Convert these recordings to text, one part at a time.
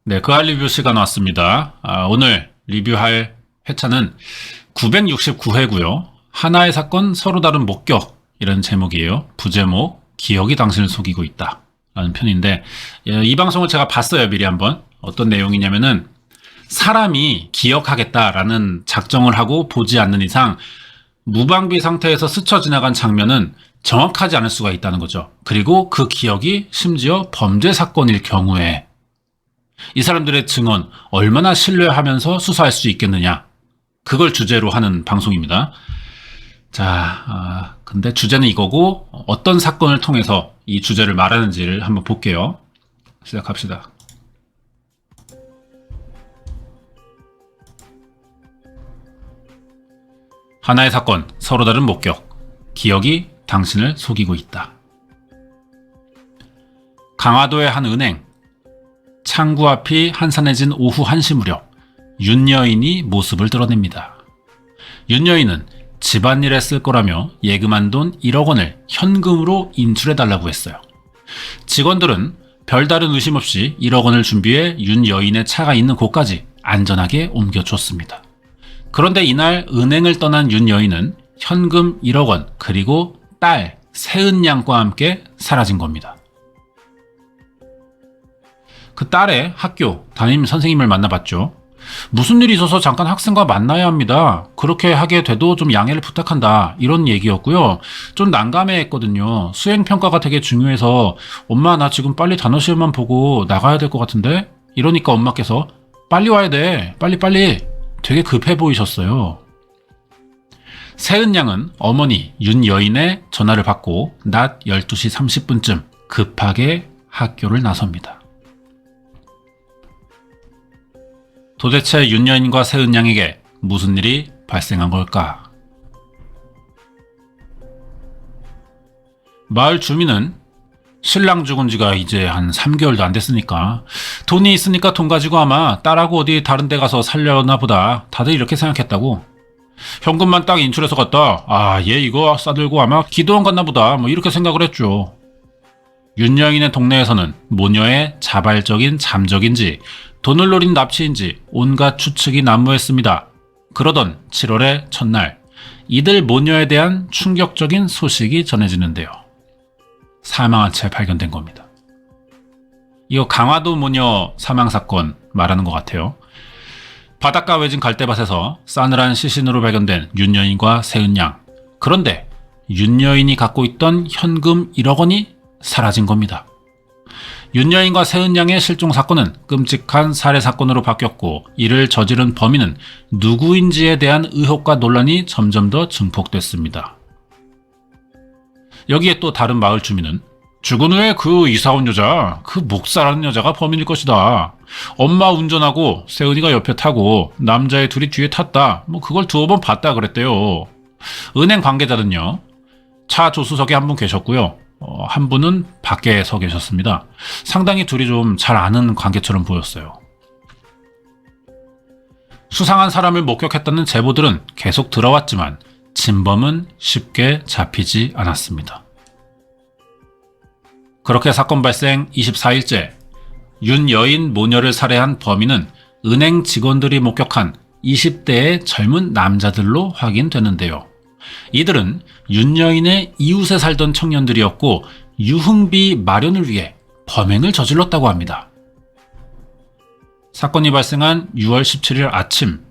네, 그할 리뷰 시간 왔습니다. 오늘 리뷰할 회차는 969회고요. 하나의 사건 서로 다른 목격 이런 제목이에요. 부제목 기억이 당신을 속이고 있다 라는 편인데, 이 방송을 제가 봤어요. 미리 한번. 어떤 내용이냐면은 사람이 기억하겠다라는 작정을 하고 보지 않는 이상 무방비 상태에서 스쳐 지나간 장면은 정확하지 않을 수가 있다는 거죠. 그리고 그 기억이 심지어 범죄 사건일 경우에 이 사람들의 증언 얼마나 신뢰하면서 수사할 수 있겠느냐, 그걸 주제로 하는 방송입니다. 자, 근데 주제는 이거고 어떤 사건을 통해서 이 주제를 말하는지를 한번 볼게요. 시작합시다. 하나의 사건, 서로 다른 목격. 기억이 당신을 속이고 있다. 강화도의 한 은행. 창구 앞이 한산해진 오후 1시 무렵 윤 여인이 모습을 드러냅니다. 윤 여인은 집안일에 쓸 거라며 예금한 돈 1억 원을 현금으로 인출해달라고 했어요. 직원들은 별다른 의심 없이 1억 원을 준비해 윤 여인의 차가 있는 곳까지 안전하게 옮겨줬습니다. 그런데 이날 은행을 떠난 윤 여인은 현금 1억 원 그리고 딸 세은 양과 함께 사라진 겁니다. 그 딸의 학교 담임 선생님을 만나봤죠. 무슨 일이 있어서 잠깐 학생과 만나야 합니다. 그렇게 하게 돼도 좀 양해를 부탁한다, 이런 얘기였고요. 좀 난감해했거든요. 수행평가가 되게 중요해서 엄마 나 지금 빨리 단어시험만 보고 나가야 될 것 같은데? 이러니까 엄마께서 빨리 와야 돼, 빨리 되게 급해 보이셨어요. 세은 양은 어머니 윤 여인의 전화를 받고 낮 12시 30분쯤 급하게 학교를 나섭니다. 도대체 윤 여인과 세은 양에게 무슨 일이 발생한 걸까? 마을 주민은 신랑 죽은 지가 이제 한 3개월도 안 됐으니까 돈이 있으니까 돈 가지고 아마 딸하고 어디 다른 데 가서 살려나 보다, 다들 이렇게 생각했다고. 현금만 딱 인출해서 갔다, 얘 이거 싸들고 아마 기도원 갔나 보다, 뭐 이렇게 생각을 했죠. 윤 여인의 동네에서는 모녀의 자발적인 잠적인지 돈을 노린 납치인지 온갖 추측이 난무했습니다. 그러던 7월의 첫날, 이들 모녀에 대한 충격적인 소식이 전해지는데요. 사망한 채 발견된 겁니다. 이거 강화도 모녀 사망 사건 말하는 것 같아요. 바닷가 외진 갈대밭에서 싸늘한 시신으로 발견된 윤 여인과 세은 양. 그런데 윤 여인이 갖고 있던 현금 1억 원이 사라진 겁니다. 윤 여인과 세은 양의 실종 사건은 끔찍한 살해 사건으로 바뀌었고, 이를 저지른 범인은 누구인지에 대한 의혹과 논란이 점점 더 증폭됐습니다. 여기에 또 다른 마을 주민은 죽은 후에 그 이사 온 여자, 그 목사라는 여자가 범인일 것이다. 엄마 운전하고 세은이가 옆에 타고 남자애 둘이 뒤에 탔다, 뭐 그걸 두어 번 봤다 그랬대요. 은행 관계자는요, 차 조수석에 한 분 계셨고요. 한 분은 밖에 서 계셨습니다. 상당히 둘이 좀 잘 아는 관계처럼 보였어요. 수상한 사람을 목격했다는 제보들은 계속 들어왔지만 진범은 쉽게 잡히지 않았습니다. 그렇게 사건 발생 24일째, 윤 여인 모녀를 살해한 범인은 은행 직원들이 목격한 20대의 젊은 남자들로 확인되는데요. 이들은 윤 여인의 이웃에 살던 청년들이었고 유흥비 마련을 위해 범행을 저질렀다고 합니다. 사건이 발생한 6월 17일 아침,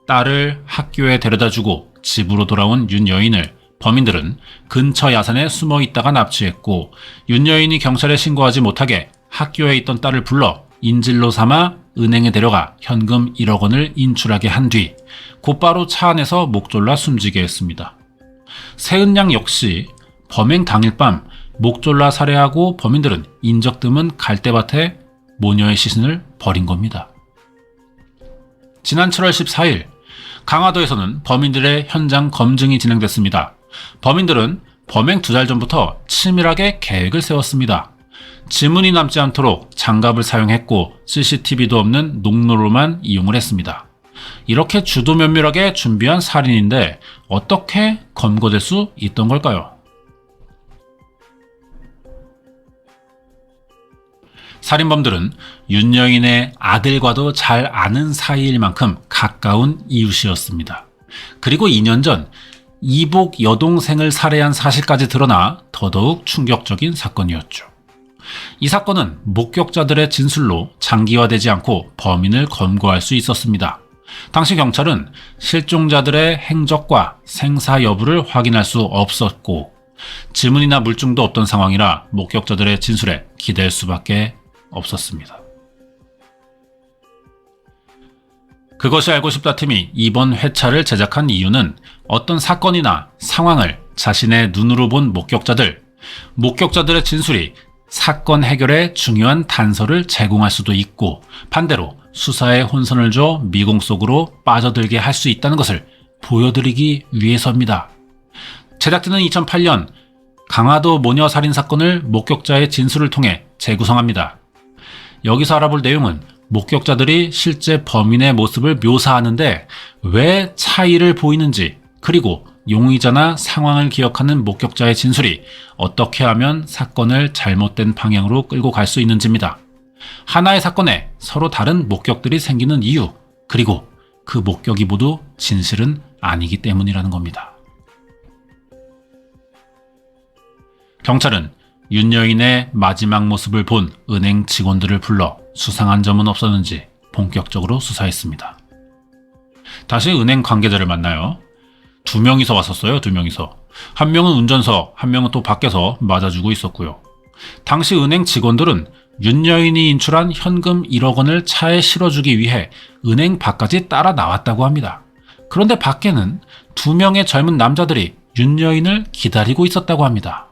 딸을 학교에 데려다주고 집으로 돌아온 윤 여인을 범인들은 근처 야산에 숨어 있다가 납치했고, 윤 여인이 경찰에 신고하지 못하게 학교에 있던 딸을 불러 인질로 삼아 은행에 데려가 현금 1억 원을 인출하게 한 뒤 곧바로 차 안에서 목 졸라 숨지게 했습니다. 세은 양 역시 범행 당일 밤 목 졸라 살해하고 범인들은 인적 드문 갈대밭에 모녀의 시신을 버린 겁니다. 지난 7월 14일, 강화도에서는 범인들의 현장 검증이 진행됐습니다. 범인들은 범행 2달 전부터 치밀하게 계획을 세웠습니다. 지문이 남지 않도록 장갑을 사용했고 CCTV도 없는 농로로만 이용을 했습니다. 이렇게 주도 면밀하게 준비한 살인인데 어떻게 검거될 수 있던 걸까요? 살인범들은 윤여인의 아들과도 잘 아는 사이일 만큼 가까운 이웃이었습니다. 그리고 2년 전 이복 여동생을 살해한 사실까지 드러나 더더욱 충격적인 사건이었죠. 이 사건은 목격자들의 진술로 장기화되지 않고 범인을 검거할 수 있었습니다. 당시 경찰은 실종자들의 행적과 생사 여부를 확인할 수 없었고 지문이나 물증도 없던 상황이라 목격자들의 진술에 기댈 수밖에 없었습니다. 그것이 알고 싶다 팀이 이번 회차를 제작한 이유는 어떤 사건이나 상황을 자신의 눈으로 본 목격자들의 진술이 사건 해결에 중요한 단서를 제공할 수도 있고 반대로 수사에 혼선을 줘 미궁 속으로 빠져들게 할 수 있다는 것을 보여드리기 위해서입니다. 제작진은 2008년 강화도 모녀 살인 사건을 목격자의 진술을 통해 재구성합니다. 여기서 알아볼 내용은 목격자들이 실제 범인의 모습을 묘사하는데 왜 차이를 보이는지, 그리고 용의자나 상황을 기억하는 목격자의 진술이 어떻게 하면 사건을 잘못된 방향으로 끌고 갈 수 있는지입니다. 하나의 사건에 서로 다른 목격들이 생기는 이유, 그리고 그 목격이 모두 진실은 아니기 때문이라는 겁니다. 경찰은 윤여인의 마지막 모습을 본 은행 직원들을 불러 수상한 점은 없었는지 본격적으로 수사했습니다. 다시 은행 관계자를 만나요. 2명이서 왔었어요. 2명이서. 한 명은 운전석, 한 명은 또 밖에서 맞아주고 있었고요. 당시 은행 직원들은 윤여인이 인출한 현금 1억 원을 차에 실어주기 위해 은행 밖까지 따라 나왔다고 합니다. 그런데 밖에는 2명의 젊은 남자들이 윤여인을 기다리고 있었다고 합니다.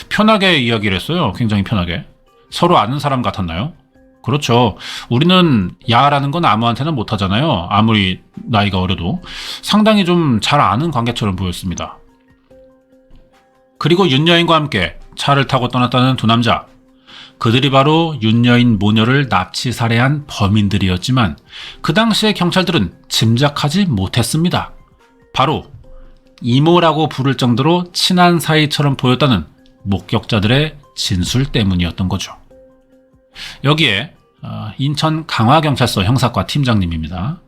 편하게 이야기를 했어요. 굉장히 편하게. 서로 아는 사람 같았나요? 그렇죠. 우리는 야라는 건 아무한테나 못하잖아요. 아무리 나이가 어려도. 상당히 좀 잘 아는 관계처럼 보였습니다. 그리고 윤여인과 함께 차를 타고 떠났다는 2 남자. 그들이 바로 윤여인 모녀를 납치 살해한 범인들이었지만 그 당시에 경찰들은 짐작하지 못했습니다. 바로 이모라고 부를 정도로 친한 사이처럼 보였다는 목격자들의 진술 때문이었던 거죠. 여기에 인천 강화경찰서 형사과 팀장님입니다.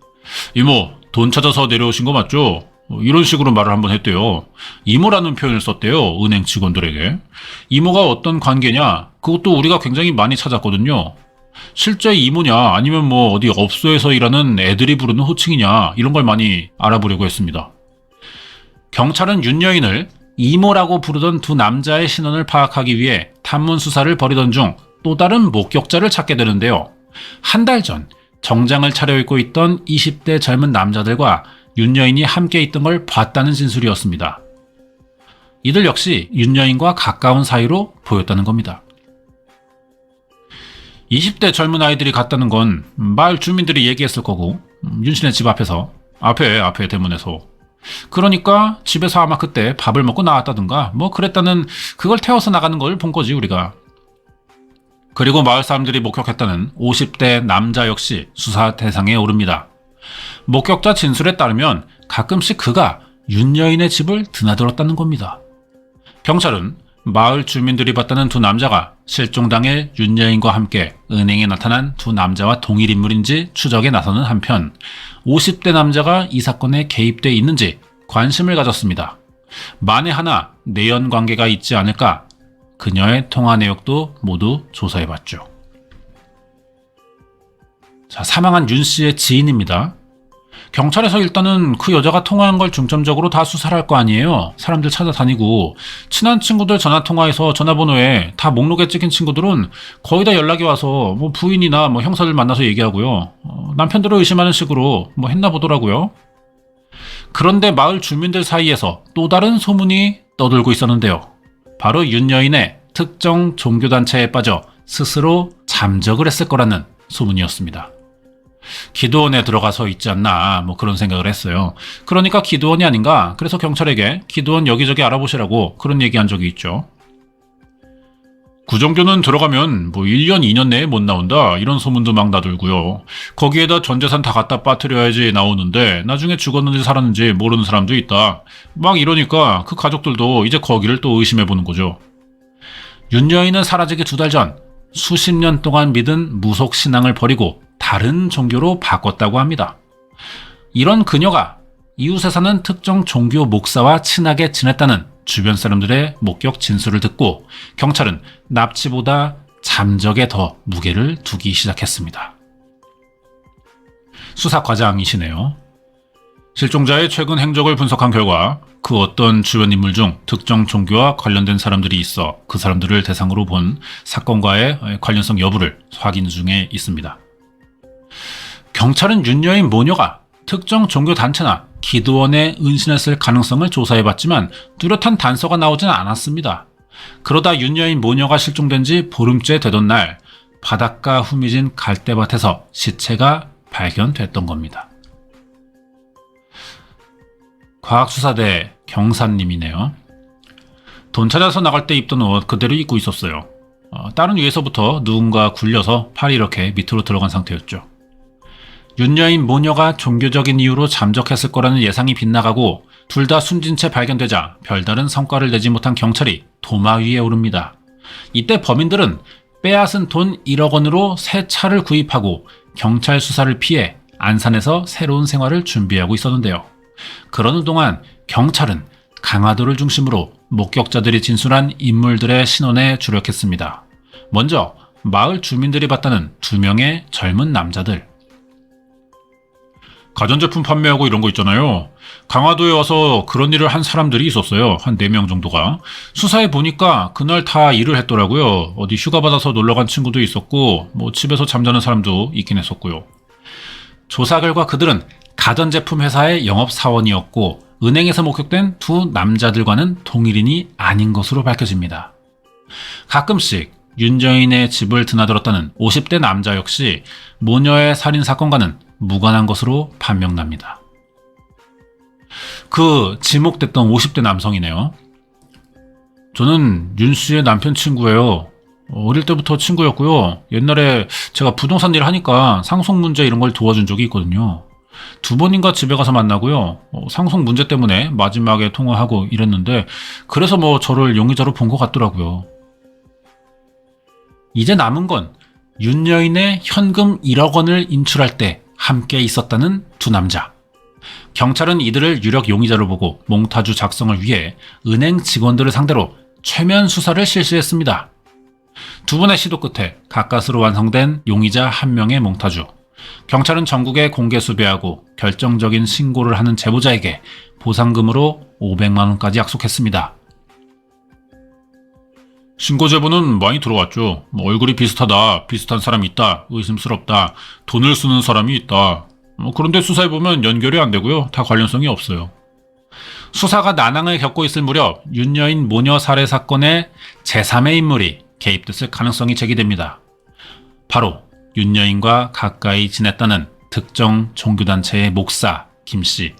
이모, 돈 찾아서 내려오신 거 맞죠? 이런 식으로 말을 한번 했대요. 이모라는 표현을 썼대요. 은행 직원들에게. 이모가 어떤 관계냐? 그것도 우리가 굉장히 많이 찾았거든요. 실제 이모냐 아니면 뭐 어디 업소에서 일하는 애들이 부르는 호칭이냐 이런 걸 많이 알아보려고 했습니다. 경찰은 윤여인을 이모라고 부르던 2 남자의 신원을 파악하기 위해 탐문 수사를 벌이던 중 또 다른 목격자를 찾게 되는데요. 한 달 전 정장을 차려입고 있던 20대 젊은 남자들과 윤여인이 함께 있던 걸 봤다는 진술이었습니다. 이들 역시 윤여인과 가까운 사이로 보였다는 겁니다. 20대 젊은 아이들이 갔다는 건 마을 주민들이 얘기했을 거고 윤씨네 집 앞에 대문에서 그러니까 집에서 아마 그때 밥을 먹고 나왔다든가 뭐 그랬다는 그걸 태워서 나가는 걸 본 거지 우리가. 그리고 마을 사람들이 목격했다는 50대 남자 역시 수사 대상에 오릅니다. 목격자 진술에 따르면 가끔씩 그가 윤여인의 집을 드나들었다는 겁니다. 경찰은 마을 주민들이 봤다는 2 남자가 실종 당일 윤여인과 함께 은행에 나타난 2 남자와 동일 인물인지 추적에 나서는 한편 50대 남자가 이 사건에 개입돼 있는지 관심을 가졌습니다. 만에 하나 내연 관계가 있지 않을까 그녀의 통화 내역도 모두 조사해봤죠. 자, 사망한 윤 씨의 지인입니다. 경찰에서 일단은 그 여자가 통화한 걸 중점적으로 다 수사를 할 거 아니에요. 사람들 찾아다니고 친한 친구들 전화통화해서 전화번호에 다 목록에 찍힌 친구들은 거의 다 연락이 와서 뭐 부인이나 뭐 형사들 만나서 얘기하고요. 남편들을 의심하는 식으로 뭐 했나 보더라고요. 그런데 마을 주민들 사이에서 또 다른 소문이 떠돌고 있었는데요. 바로 윤여인의 특정 종교단체에 빠져 스스로 잠적을 했을 거라는 소문이었습니다. 기도원에 들어가서 있지 않나 뭐 그런 생각을 했어요. 그러니까 기도원이 아닌가. 그래서 경찰에게 기도원 여기저기 알아보시라고 그런 얘기한 적이 있죠. 구정교는 들어가면 뭐 1년 2년 내에 못 나온다 이런 소문도 막 나돌고요. 거기에다 전 재산 다 갖다 빠뜨려야지 나오는데 나중에 죽었는지 살았는지 모르는 사람도 있다. 막 이러니까 그 가족들도 이제 거기를 또 의심해보는 거죠. 윤여인은 사라지기 2달 전 수십 년 동안 믿은 무속 신앙을 버리고 다른 종교로 바꿨다고 합니다. 이런 그녀가 이웃에 사는 특정 종교 목사와 친하게 지냈다는 주변 사람들의 목격 진술을 듣고 경찰은 납치보다 잠적에 더 무게를 두기 시작했습니다. 수사과장이시네요. 실종자의 최근 행적을 분석한 결과 그 어떤 주변 인물 중 특정 종교와 관련된 사람들이 있어 그 사람들을 대상으로 본 사건과의 관련성 여부를 확인 중에 있습니다. 경찰은 윤여인 모녀가 특정 종교 단체나 기도원에 은신했을 가능성을 조사해봤지만 뚜렷한 단서가 나오진 않았습니다. 그러다 윤여인 모녀가 실종된 지 보름째 되던 날 바닷가 후미진 갈대밭에서 시체가 발견됐던 겁니다. 과학수사대 경사님이네요. 돈 찾아서 나갈 때 입던 옷 그대로 입고 있었어요. 다른 위에서부터 누군가 굴려서 팔이 이렇게 밑으로 들어간 상태였죠. 윤여인 모녀가 종교적인 이유로 잠적했을 거라는 예상이 빗나가고 둘 다 숨진 채 발견되자 별다른 성과를 내지 못한 경찰이 도마 위에 오릅니다. 이때 범인들은 빼앗은 돈 1억 원으로 새 차를 구입하고 경찰 수사를 피해 안산에서 새로운 생활을 준비하고 있었는데요. 그러는 동안 경찰은 강화도를 중심으로 목격자들이 진술한 인물들의 신원에 주력했습니다. 먼저 마을 주민들이 봤다는 2명의 젊은 남자들. 가전제품 판매하고 이런 거 있잖아요. 강화도에 와서 그런 일을 한 사람들이 있었어요. 한 4명 정도가. 수사해 보니까 그날 다 일을 했더라고요. 어디 휴가 받아서 놀러간 친구도 있었고 집에서 잠자는 사람도 있긴 했었고요. 조사 결과 그들은 가전제품 회사의 영업사원이었고 은행에서 목격된 2 남자들과는 동일인이 아닌 것으로 밝혀집니다. 가끔씩 윤여인의 집을 드나들었다는 50대 남자 역시 모녀의 살인사건과는 무관한 것으로 판명납니다. 그 지목됐던 50대 남성이네요. 저는 윤 씨의 남편 친구예요. 어릴 때부터 친구였고요. 옛날에 제가 부동산 일을 하니까 상속 문제 이런 걸 도와준 적이 있거든요. 2번인가 집에 가서 만나고요. 상속 문제 때문에 마지막에 통화하고 이랬는데 그래서 저를 용의자로 본 것 같더라고요. 이제 남은 건 윤여인의 현금 1억 원을 인출할 때 함께 있었다는 2 남자. 경찰은 이들을 유력 용의자로 보고 몽타주 작성을 위해 은행 직원들을 상대로 최면 수사를 실시했습니다. 2분의 시도 끝에 가까스로 완성된 용의자 1명의 몽타주. 경찰은 전국에 공개 수배하고 결정적인 신고를 하는 제보자에게 보상금으로 500만 원까지 약속했습니다. 신고 제보는 많이 들어왔죠. 얼굴이 비슷하다, 비슷한 사람이 있다, 의심스럽다, 돈을 쓰는 사람이 있다. 그런데 수사해보면 연결이 안 되고요. 다 관련성이 없어요. 수사가 난항을 겪고 있을 무렵 윤여인 모녀 살해 사건에 제3의 인물이 개입됐을 가능성이 제기됩니다. 바로 윤여인과 가까이 지냈다는 특정 종교단체의 목사 김씨.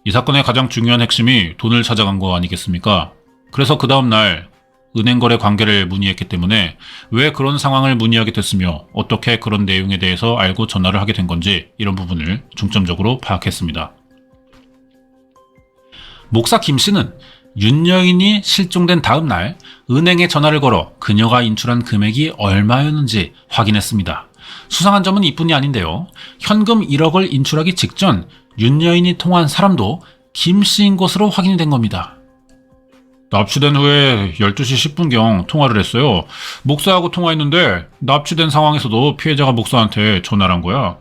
이 사건의 가장 중요한 핵심이 돈을 찾아간 거 아니겠습니까? 그래서 그 다음날 은행거래 관계를 문의했기 때문에 왜 그런 상황을 문의하게 됐으며 어떻게 그런 내용에 대해서 알고 전화를 하게 된 건지 이런 부분을 중점적으로 파악했습니다. 목사 김씨는 윤여인이 실종된 다음 날 은행에 전화를 걸어 그녀가 인출한 금액이 얼마였는지 확인했습니다. 수상한 점은 이뿐이 아닌데요. 현금 1억을 인출하기 직전 윤여인이 통화한 사람도 김씨인 것으로 확인이 된 겁니다. 납치된 후에 12시 10분경 통화를 했어요. 목사하고 통화했는데 납치된 상황에서도 피해자가 목사한테 전화를 한 거야.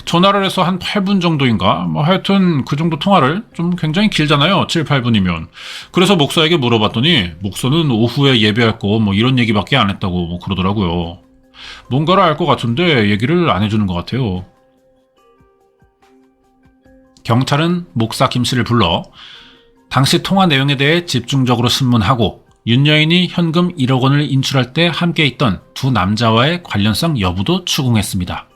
전화를 해서 한 8분 정도인가? 하여튼 그 정도 통화를 좀 굉장히 길잖아요. 7, 8분이면. 그래서 목사에게 물어봤더니 목사는 오후에 예배할 거 이런 얘기밖에 안 했다고 그러더라고요. 뭔가를 알 것 같은데 얘기를 안 해주는 것 같아요. 경찰은 목사 김씨를 불러 당시 통화 내용에 대해 집중적으로 신문하고 윤여인이 현금 1억 원을 인출할 때 함께 있던 2 남자와의 관련성 여부도 추궁했습니다.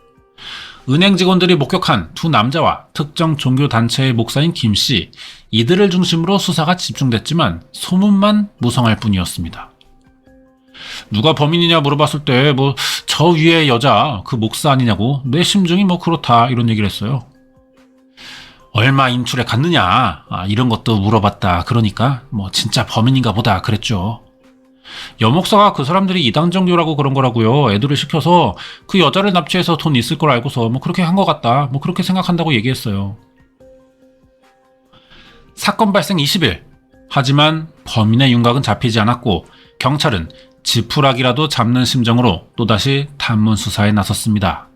은행 직원들이 목격한 2 남자와 특정 종교단체의 목사인 김씨, 이들을 중심으로 수사가 집중됐지만 소문만 무성할 뿐이었습니다. 누가 범인이냐 물어봤을 때 저 위에 여자 그 목사 아니냐고 내 심증이 그렇다 이런 얘기를 했어요. 얼마 인출해 갔느냐 이런 것도 물어봤다. 그러니까 진짜 범인인가 보다 그랬죠. 여목사가 그 사람들이 이단정교라고 그런 거라고요. 애들을 시켜서 그 여자를 납치해서 돈 있을 걸 알고서 뭐 그렇게 한 것 같다. 뭐 그렇게 생각한다고 얘기했어요. 사건 발생 20일. 하지만 범인의 윤곽은 잡히지 않았고 경찰은 지푸라기라도 잡는 심정으로 또다시 단문 수사에 나섰습니다.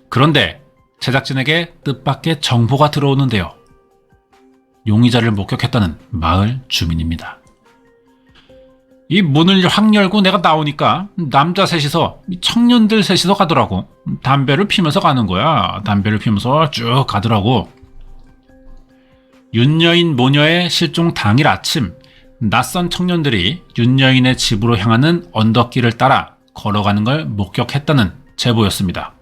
그런데 제작진에게 뜻밖의 정보가 들어오는데요. 용의자를 목격했다는 마을 주민입니다. 이 문을 확 열고 내가 나오니까 남자 셋이서 청년들 셋이서 가더라고. 담배를 피면서 가는 거야. 담배를 피면서 쭉 가더라고. 윤여인 모녀의 실종 당일 아침, 낯선 청년들이 윤여인의 집으로 향하는 언덕길을 따라 걸어가는 걸 목격했다는 제보였습니다.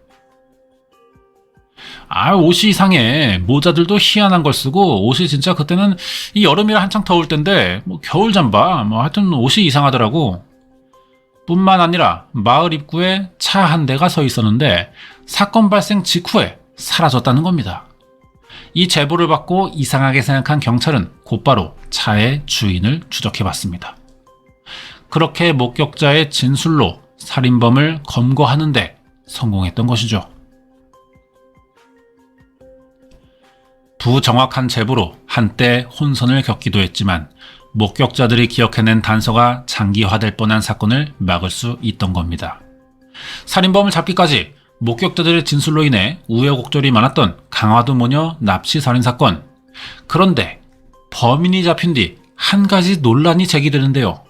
옷이 이상해. 모자들도 희한한 걸 쓰고 옷이 진짜 그때는 이 여름이라 한창 더울 때인데 뭐 겨울 잠바 하여튼 옷이 이상하더라고. 뿐만 아니라 마을 입구에 차 한 대가 서 있었는데 사건 발생 직후에 사라졌다는 겁니다. 이 제보를 받고 이상하게 생각한 경찰은 곧바로 차의 주인을 추적해봤습니다. 그렇게 목격자의 진술로 살인범을 검거하는데 성공했던 것이죠. 부정확한 제보로 한때 혼선을 겪기도 했지만 목격자들이 기억해낸 단서가 장기화될 뻔한 사건을 막을 수 있던 겁니다. 살인범을 잡기까지 목격자들의 진술로 인해 우여곡절이 많았던 강화도 모녀 납치 살인 사건. 그런데 범인이 잡힌 뒤 한 가지 논란이 제기되는데요.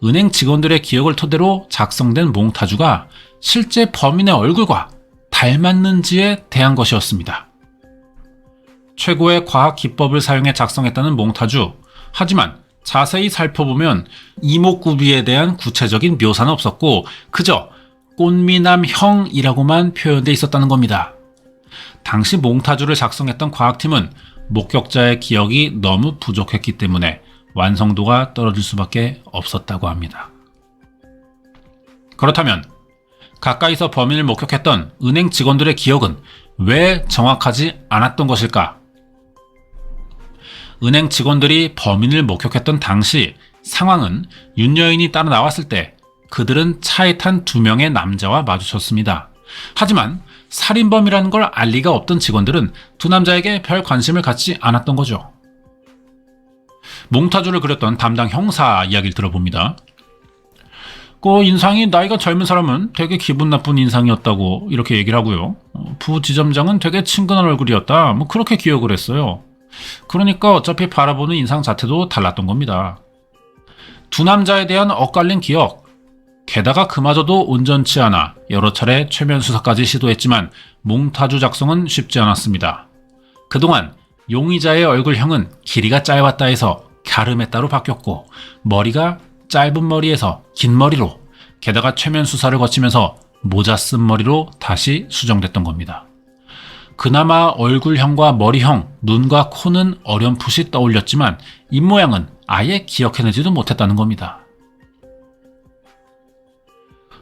은행 직원들의 기억을 토대로 작성된 몽타주가 실제 범인의 얼굴과 닮았는지에 대한 것이었습니다. 최고의 과학 기법을 사용해 작성했다는 몽타주. 하지만 자세히 살펴보면 이목구비에 대한 구체적인 묘사는 없었고 그저 꽃미남형이라고만 표현돼 있었다는 겁니다. 당시 몽타주를 작성했던 과학팀은 목격자의 기억이 너무 부족했기 때문에 완성도가 떨어질 수밖에 없었다고 합니다. 그렇다면 가까이서 범인을 목격했던 은행 직원들의 기억은 왜 정확하지 않았던 것일까? 은행 직원들이 범인을 목격했던 당시 상황은 윤여인이 따라 나왔을 때 그들은 차에 탄 2명의 남자와 마주쳤습니다. 하지만 살인범이라는 걸 알 리가 없던 직원들은 두 남자에게 별 관심을 갖지 않았던 거죠. 몽타주를 그렸던 담당 형사 이야기를 들어봅니다. 그 인상이 나이가 젊은 사람은 되게 기분 나쁜 인상이었다고 이렇게 얘기를 하고요. 부지점장은 되게 친근한 얼굴이었다. 뭐 그렇게 기억을 했어요. 그러니까 어차피 바라보는 인상 자체도 달랐던 겁니다. 두 남자에 대한 엇갈린 기억. 게다가 그마저도 온전치 않아 여러 차례 최면 수사까지 시도했지만 몽타주 작성은 쉽지 않았습니다. 그동안 용의자의 얼굴형은 길이가 짧았다 해서 갸름에 따로 바뀌었고 머리가 짧은 머리에서 긴 머리로 게다가 최면 수사를 거치면서 모자 쓴 머리로 다시 수정됐던 겁니다. 그나마 얼굴형과 머리형, 눈과 코는 어렴풋이 떠올렸지만 입모양은 아예 기억해내지도 못했다는 겁니다.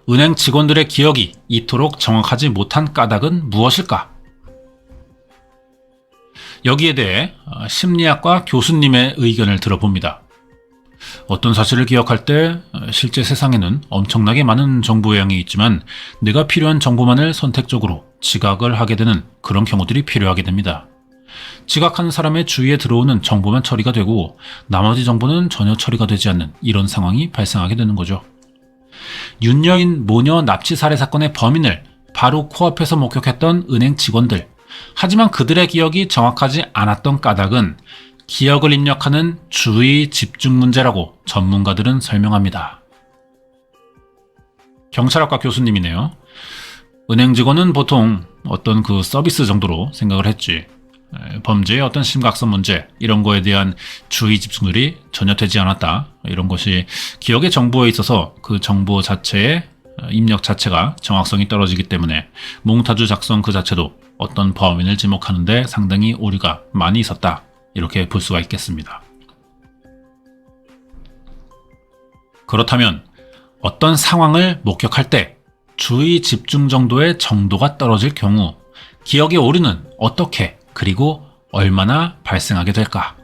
은행 직원들의 기억이 이토록 정확하지 못한 까닭은 무엇일까? 여기에 대해 심리학과 교수님의 의견을 들어봅니다. 어떤 사실을 기억할 때 실제 세상에는 엄청나게 많은 정보의 양이 있지만 내가 필요한 정보만을 선택적으로 지각을 하게 되는 그런 경우들이 필요하게 됩니다. 지각하는 사람의 주위에 들어오는 정보만 처리가 되고 나머지 정보는 전혀 처리가 되지 않는 이런 상황이 발생하게 되는 거죠. 윤여인 모녀 납치 살해 사건의 범인을 바로 코앞에서 목격했던 은행 직원들. 하지만 그들의 기억이 정확하지 않았던 까닭은 기억을 입력하는 주의 집중 문제라고 전문가들은 설명합니다. 경찰학과 교수님이네요. 은행 직원은 보통 어떤 그 서비스 정도로 생각을 했지. 범죄의 어떤 심각성 문제 이런 거에 대한 주의 집중률이 전혀 되지 않았다. 이런 것이 기억의 정보에 있어서 그 정보 자체의 입력 자체가 정확성이 떨어지기 때문에 몽타주 작성 그 자체도 어떤 범인을 지목하는 데 상당히 오류가 많이 있었다. 이렇게 볼 수가 있겠습니다. 그렇다면 어떤 상황을 목격할 때 주의 집중 정도의 정도가 떨어질 경우 기억의 오류는 어떻게 그리고 얼마나 발생하게 될까?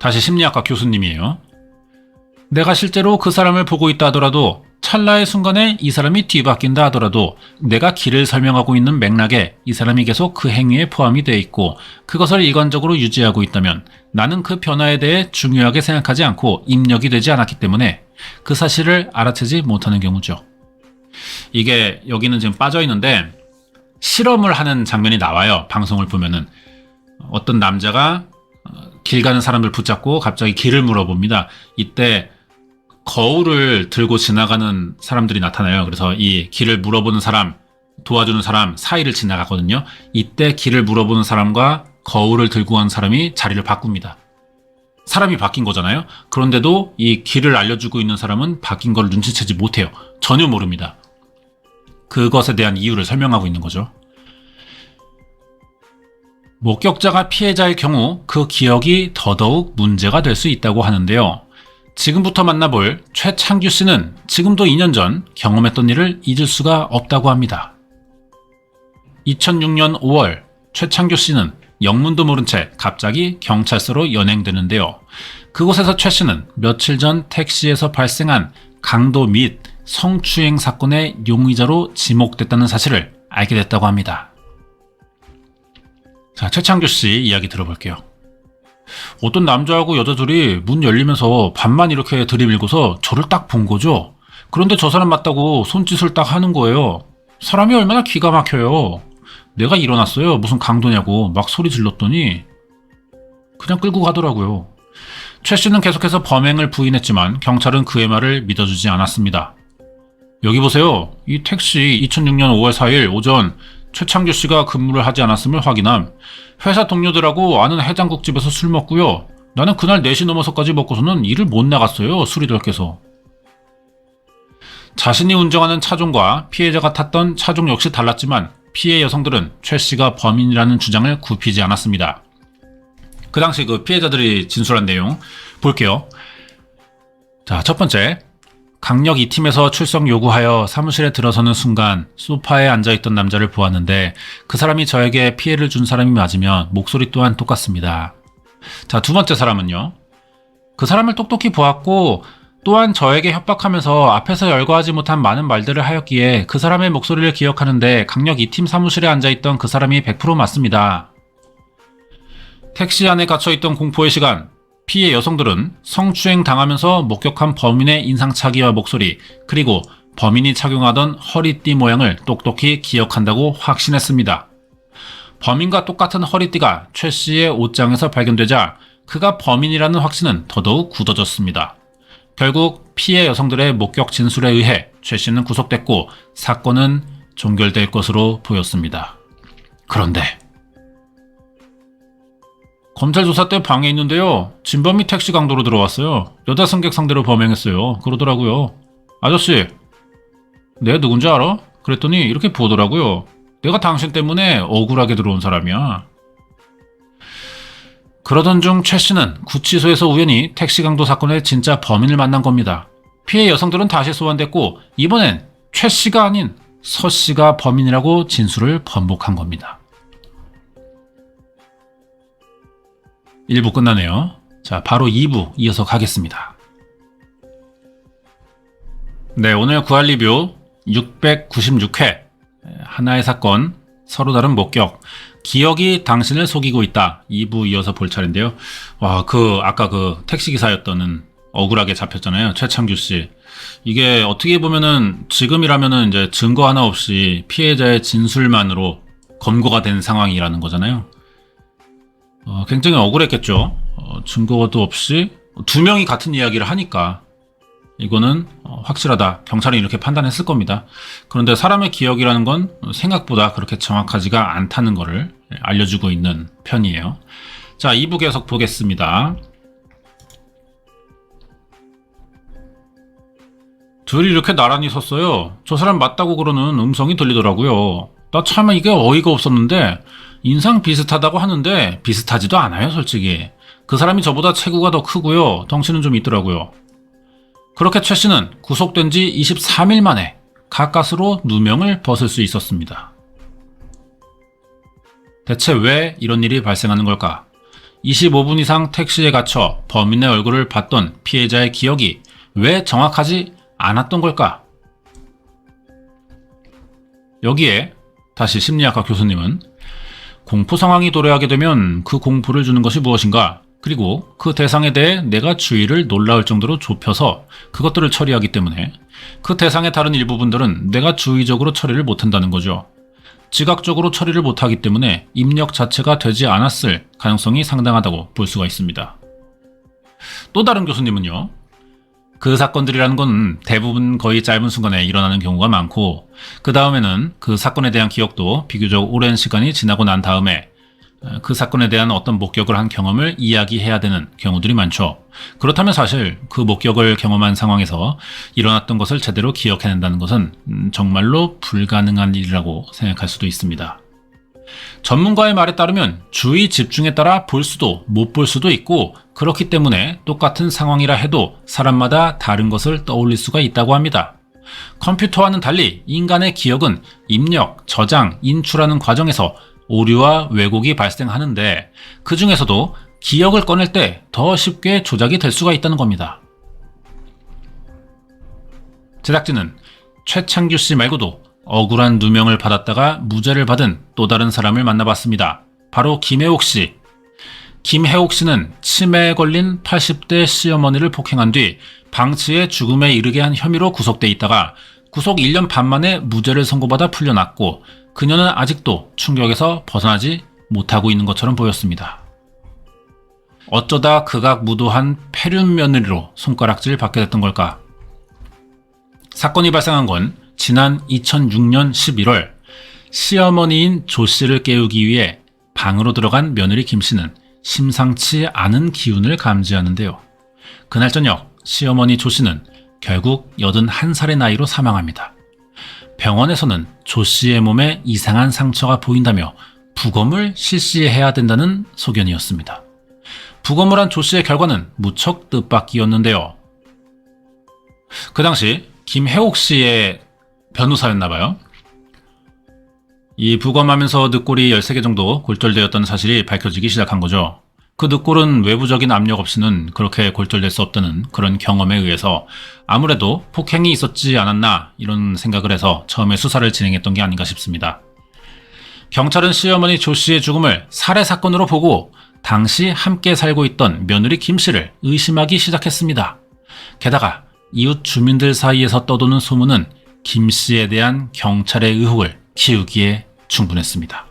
다시 심리학과 교수님이에요. 내가 실제로 그 사람을 보고 있다 하더라도 찰나의 순간에 이 사람이 뒤바뀐다 하더라도 내가 길을 설명하고 있는 맥락에 이 사람이 계속 그 행위에 포함이 되어 있고 그것을 일관적으로 유지하고 있다면 나는 그 변화에 대해 중요하게 생각하지 않고 입력이 되지 않았기 때문에 그 사실을 알아채지 못하는 경우죠. 이게 여기는 지금 빠져 있는데 실험을 하는 장면이 나와요. 방송을 보면은 어떤 남자가 길 가는 사람들 붙잡고 갑자기 길을 물어봅니다. 이때 거울을 들고 지나가는 사람들이 나타나요. 그래서 이 길을 물어보는 사람, 도와주는 사람 사이를 지나가거든요. 이때 길을 물어보는 사람과 거울을 들고 간 사람이 자리를 바꿉니다. 사람이 바뀐 거잖아요. 그런데도 이 길을 알려주고 있는 사람은 바뀐 걸 눈치채지 못해요. 전혀 모릅니다. 그것에 대한 이유를 설명하고 있는 거죠. 목격자가 피해자의 경우 그 기억이 더더욱 문제가 될 수 있다고 하는데요. 지금부터 만나볼 최창규 씨는 지금도 2년 전 경험했던 일을 잊을 수가 없다고 합니다. 2006년 5월 최창규 씨는 영문도 모른 채 갑자기 경찰서로 연행되는데요. 그곳에서 최 씨는 며칠 전 택시에서 발생한 강도 및 성추행 사건의 용의자로 지목됐다는 사실을 알게 됐다고 합니다. 자, 최창규 씨 이야기 들어볼게요. 어떤 남자하고 여자 둘이 문 열리면서 반만 이렇게 들이밀고서 저를 딱 본 거죠. 그런데 저 사람 맞다고 손짓을 딱 하는 거예요. 사람이 얼마나 기가 막혀요. 내가 일어났어요. 무슨 강도냐고 막 소리 질렀더니 그냥 끌고 가더라고요. 최 씨는 계속해서 범행을 부인했지만 경찰은 그의 말을 믿어주지 않았습니다. 여기 보세요. 이 택시 2006년 5월 4일 오전 최창규 씨가 근무를 하지 않았음을 확인함. 회사 동료들하고 아는 해장국집에서 술 먹고요. 나는 그날 4시 넘어서까지 먹고서는 일을 못 나갔어요. 술이 덜 깨서. 자신이 운전하는 차종과 피해자가 탔던 차종 역시 달랐지만 피해 여성들은 최 씨가 범인이라는 주장을 굽히지 않았습니다. 그 당시 그 피해자들이 진술한 내용 볼게요. 자, 첫 번째. 강력 2팀에서 출석 요구하여 사무실에 들어서는 순간 소파에 앉아있던 남자를 보았는데 그 사람이 저에게 피해를 준 사람이 맞으면 목소리 또한 똑같습니다. 자, 두 번째 사람은요. 그 사람을 똑똑히 보았고 또한 저에게 협박하면서 앞에서 열거하지 못한 많은 말들을 하였기에 그 사람의 목소리를 기억하는데 강력 2팀 사무실에 앉아있던 그 사람이 100% 맞습니다. 택시 안에 갇혀있던 공포의 시간. 피해 여성들은 성추행 당하면서 목격한 범인의 인상착의와 목소리, 그리고 범인이 착용하던 허리띠 모양을 똑똑히 기억한다고 확신했습니다. 범인과 똑같은 허리띠가 최 씨의 옷장에서 발견되자 그가 범인이라는 확신은 더더욱 굳어졌습니다. 결국 피해 여성들의 목격 진술에 의해 최 씨는 구속됐고 사건은 종결될 것으로 보였습니다. 그런데 검찰 조사 때 방에 있는데요. 진범이 택시 강도로 들어왔어요. 여자 승객 상대로 범행했어요. 그러더라고요. 아저씨, 내가 누군지 알아? 그랬더니 이렇게 보더라고요. 내가 당신 때문에 억울하게 들어온 사람이야. 그러던 중 최 씨는 구치소에서 우연히 택시 강도 사건의 진짜 범인을 만난 겁니다. 피해 여성들은 다시 소환됐고 이번엔 최 씨가 아닌 서 씨가 범인이라고 진술을 번복한 겁니다. 1부 끝나네요. 자, 바로 2부 이어서 가겠습니다. 네, 오늘 구할 리뷰 696회 하나의 사건, 서로 다른 목격, 기억이 당신을 속이고 있다. 2부 이어서 볼 차례인데요. 와, 아까 택시기사였던 억울하게 잡혔잖아요. 최창규 씨. 이게 어떻게 보면은 지금이라면은 이제 증거 하나 없이 피해자의 진술만으로 검거가 된 상황이라는 거잖아요. 굉장히 억울했겠죠. 증거도 없이 두 명이 같은 이야기를 하니까 이거는 확실하다. 경찰이 이렇게 판단했을 겁니다. 그런데 사람의 기억이라는 건 생각보다 그렇게 정확하지가 않다는 것을 알려주고 있는 편이에요. 자, 2부 계속 보겠습니다. 둘이 이렇게 나란히 섰어요. 저 사람 맞다고 그러는 음성이 들리더라고요. 나 참 이게 어이가 없었는데 인상 비슷하다고 하는데 비슷하지도 않아요, 솔직히. 그 사람이 저보다 체구가 더 크고요. 덩치는 좀 있더라고요. 그렇게 최 씨는 구속된 지 23일 만에 가까스로 누명을 벗을 수 있었습니다. 대체 왜 이런 일이 발생하는 걸까? 25분 이상 택시에 갇혀 범인의 얼굴을 봤던 피해자의 기억이 왜 정확하지 않았던 걸까? 여기에 다시 심리학과 교수님은 공포 상황이 도래하게 되면 그 공포를 주는 것이 무엇인가? 그리고 그 대상에 대해 내가 주의를 놀라울 정도로 좁혀서 그것들을 처리하기 때문에 그 대상의 다른 일부분들은 내가 주의적으로 처리를 못한다는 거죠. 지각적으로 처리를 못하기 때문에 입력 자체가 되지 않았을 가능성이 상당하다고 볼 수가 있습니다. 또 다른 교수님은요. 그 사건들이라는 건 대부분 거의 짧은 순간에 일어나는 경우가 많고 그 다음에는 그 사건에 대한 기억도 비교적 오랜 시간이 지나고 난 다음에 그 사건에 대한 어떤 목격을 한 경험을 이야기해야 되는 경우들이 많죠. 그렇다면 사실 그 목격을 경험한 상황에서 일어났던 것을 제대로 기억해낸다는 것은 정말로 불가능한 일이라고 생각할 수도 있습니다. 전문가의 말에 따르면 주의 집중에 따라 볼 수도 못 볼 수도 있고 그렇기 때문에 똑같은 상황이라 해도 사람마다 다른 것을 떠올릴 수가 있다고 합니다. 컴퓨터와는 달리 인간의 기억은 입력, 저장, 인출하는 과정에서 오류와 왜곡이 발생하는데 그 중에서도 기억을 꺼낼 때 더 쉽게 조작이 될 수가 있다는 겁니다. 제작진은 최창규 씨 말고도 억울한 누명을 받았다가 무죄를 받은 또 다른 사람을 만나봤습니다. 바로 김혜옥 씨. 김혜옥 씨는 치매에 걸린 80대 시어머니를 폭행한 뒤 방치해 죽음에 이르게 한 혐의로 구속돼 있다가 구속 1년 반 만에 무죄를 선고받아 풀려났고 그녀는 아직도 충격에서 벗어나지 못하고 있는 것처럼 보였습니다. 어쩌다 극악무도한 폐륜 며느리로 손가락질을 받게 됐던 걸까? 사건이 발생한 건 지난 2006년 11월 시어머니인 조 씨를 깨우기 위해 방으로 들어간 며느리 김 씨는 심상치 않은 기운을 감지하는데요. 그날 저녁 시어머니 조 씨는 결국 81살의 나이로 사망합니다. 병원에서는 조 씨의 몸에 이상한 상처가 보인다며 부검을 실시해야 된다는 소견이었습니다. 부검을 한 조 씨의 결과는 무척 뜻밖이었는데요. 그 당시 김혜옥 씨의 변호사였나봐요. 이 부검하면서 늑골이 13개 정도 골절되었다는 사실이 밝혀지기 시작한 거죠. 그 늑골은 외부적인 압력 없이는 그렇게 골절될 수 없다는 그런 경험에 의해서 아무래도 폭행이 있었지 않았나 이런 생각을 해서 처음에 수사를 진행했던 게 아닌가 싶습니다. 경찰은 시어머니 조 씨의 죽음을 살해 사건으로 보고 당시 함께 살고 있던 며느리 김 씨를 의심하기 시작했습니다. 게다가 이웃 주민들 사이에서 떠도는 소문은 김 씨에 대한 경찰의 의혹을 키우기에 충분했습니다.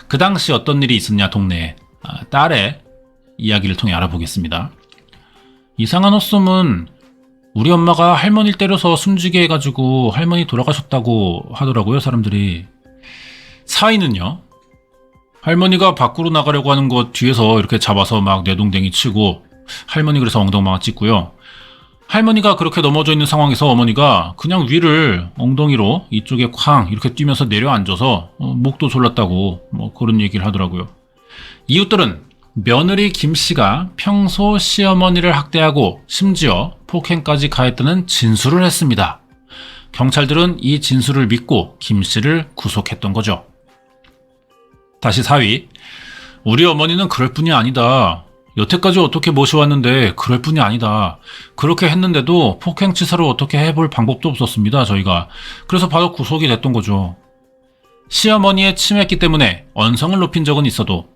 그 당시 어떤 일이 있었냐 동네에 딸의 이야기를 통해 알아보겠습니다. 이상한 헛소문 우리 엄마가 할머니를 때려서 숨지게 해가지고 할머니 돌아가셨다고 하더라고요 사람들이. 사위는요 할머니가 밖으로 나가려고 하는 것 뒤에서 이렇게 잡아서 막 내동댕이 치고 할머니 그래서 엉덩방아 찍고요. 할머니가 그렇게 넘어져 있는 상황에서 어머니가 그냥 위를 엉덩이로 이쪽에 쾅 이렇게 뛰면서 내려앉아서 목도 졸랐다고 뭐 그런 얘기를 하더라고요. 이웃들은 며느리 김 씨가 평소 시어머니를 학대하고 심지어 폭행까지 가했다는 진술을 했습니다. 경찰들은 이 진술을 믿고 김 씨를 구속했던 거죠. 다시 사위, 우리 어머니는 그럴 뿐이 아니다. 여태까지 어떻게 모셔왔는데 그럴 뿐이 아니다. 그렇게 했는데도 폭행치사를 어떻게 해볼 방법도 없었습니다. 저희가. 그래서 바로 구속이 됐던 거죠. 시어머니의 치매기 때문에 언성을 높인 적은 있어도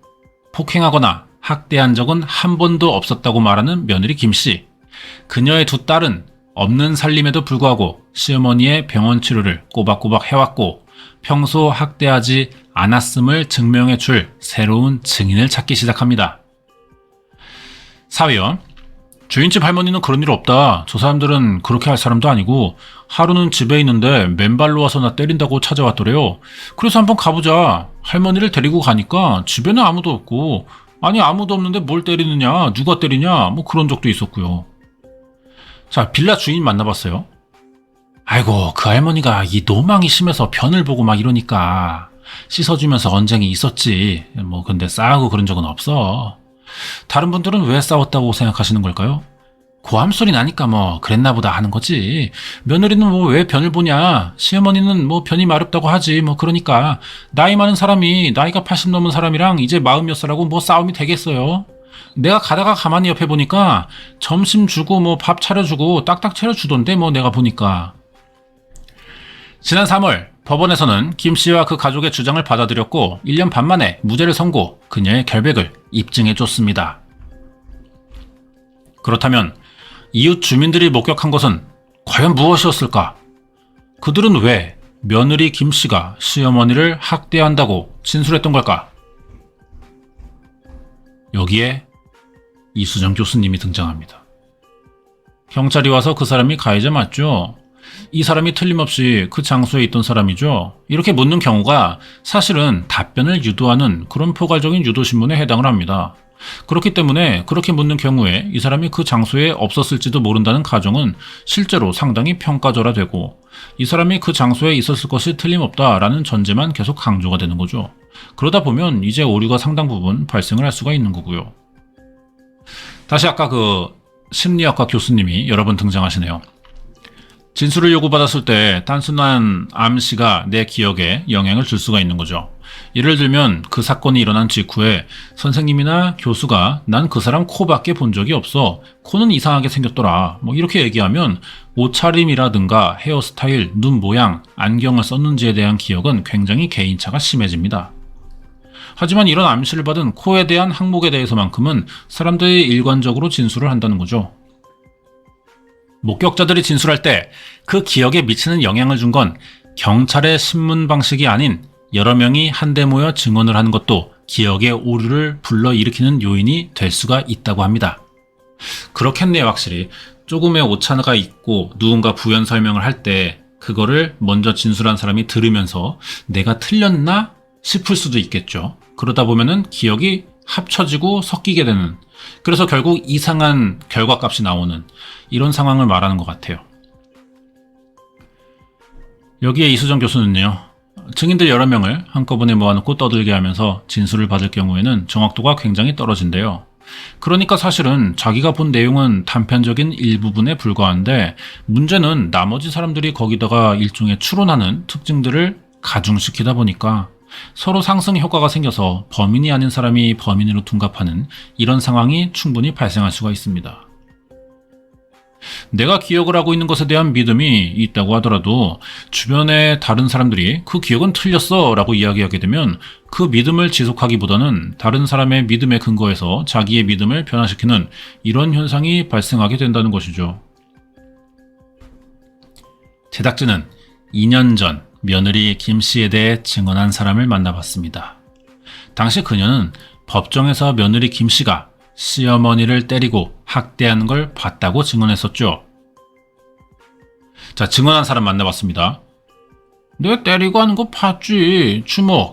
폭행하거나 학대한 적은 한 번도 없었다고 말하는 며느리 김씨. 그녀의 두 딸은 없는 살림에도 불구하고 시어머니의 병원 치료를 꼬박꼬박 해왔고 평소 학대하지 않았음을 증명해 줄 새로운 증인을 찾기 시작합니다. 사위요. 주인집 할머니는 그런 일 없다. 저 사람들은 그렇게 할 사람도 아니고 하루는 집에 있는데 맨발로 와서 나 때린다고 찾아왔더래요. 그래서 한번 가보자. 할머니를 데리고 가니까 집에는 아무도 없고 아니 아무도 없는데 뭘 때리느냐 누가 때리냐 뭐 그런 적도 있었고요. 자 빌라 주인 만나봤어요. 아이고 그 할머니가 이 노망이 심해서 변을 보고 막 이러니까 씻어주면서 언쟁이 있었지. 뭐 근데 싸우고 그런 적은 없어. 다른 분들은 왜 싸웠다고 생각하시는 걸까요? 고함 소리 나니까 뭐 그랬나 보다 하는 거지. 며느리는 뭐 왜 변을 보냐. 시어머니는 뭐 변이 마렵다고 하지. 뭐 그러니까 나이 많은 사람이 나이가 80 넘은 사람이랑 이제 40 몇 살하고 뭐 싸움이 되겠어요. 내가 가다가 가만히 옆에 보니까 점심 주고 뭐 밥 차려주고 딱딱 차려주던데 뭐 내가 보니까. 지난 3월 법원에서는 김 씨와 그 가족의 주장을 받아들였고 1년 반 만에 무죄를 선고, 그녀의 결백을 입증해줬습니다. 그렇다면 이웃 주민들이 목격한 것은 과연 무엇이었을까? 그들은 왜 며느리 김 씨가 시어머니를 학대한다고 진술했던 걸까? 여기에 이수정 교수님이 등장합니다. 경찰이 와서 그 사람이 가해자 맞죠? 이 사람이 틀림없이 그 장소에 있던 사람이죠? 이렇게 묻는 경우가 사실은 답변을 유도하는 그런 포괄적인 유도신문에 해당을 합니다. 그렇기 때문에 그렇게 묻는 경우에 이 사람이 그 장소에 없었을지도 모른다는 가정은 실제로 상당히 평가절하되고, 이 사람이 그 장소에 있었을 것이 틀림없다라는 전제만 계속 강조가 되는 거죠. 그러다 보면 이제 오류가 상당 부분 발생을 할 수가 있는 거고요. 다시 아까 그 심리학과 교수님이 여러 번 등장하시네요. 진술을 요구받았을 때 단순한 암시가 내 기억에 영향을 줄 수가 있는 거죠. 예를 들면 그 사건이 일어난 직후에 선생님이나 교수가 난 그 사람 코밖에 본 적이 없어. 코는 이상하게 생겼더라. 뭐 이렇게 얘기하면 옷차림이라든가 헤어스타일, 눈 모양, 안경을 썼는지에 대한 기억은 굉장히 개인차가 심해집니다. 하지만 이런 암시를 받은 코에 대한 항목에 대해서만큼은 사람들이 일관적으로 진술을 한다는 거죠. 목격자들이 진술할 때 그 기억에 미치는 영향을 준 건 경찰의 신문 방식이 아닌 여러 명이 한데 모여 증언을 하는 것도 기억의 오류를 불러일으키는 요인이 될 수가 있다고 합니다. 그렇겠네요, 확실히. 조금의 오차가 있고 누군가 부연 설명을 할 때 그거를 먼저 진술한 사람이 들으면서 내가 틀렸나 싶을 수도 있겠죠. 그러다 보면은 기억이 합쳐지고 섞이게 되는, 그래서 결국 이상한 결과값이 나오는 이런 상황을 말하는 것 같아요. 여기에 이수정 교수는요, 증인들 여러 명을 한꺼번에 모아놓고 떠들게 하면서 진술을 받을 경우에는 정확도가 굉장히 떨어진대요. 그러니까 사실은 자기가 본 내용은 단편적인 일부분에 불과한데, 문제는 나머지 사람들이 거기다가 일종의 추론하는 특징들을 가중시키다 보니까 서로 상승 효과가 생겨서 범인이 아닌 사람이 범인으로 둔갑하는 이런 상황이 충분히 발생할 수가 있습니다. 내가 기억을 하고 있는 것에 대한 믿음이 있다고 하더라도 주변의 다른 사람들이 그 기억은 틀렸어 라고 이야기하게 되면 그 믿음을 지속하기보다는 다른 사람의 믿음에 근거해서 자기의 믿음을 변화시키는 이런 현상이 발생하게 된다는 것이죠. 제작진은 2년 전 며느리 김 씨에 대해 증언한 사람을 만나봤습니다. 당시 그녀는 법정에서 며느리 김 씨가 시어머니를 때리고 학대하는 걸 봤다고 증언했었죠. 자, 증언한 사람 만나봤습니다. 내가 때리고 하는 거 봤지.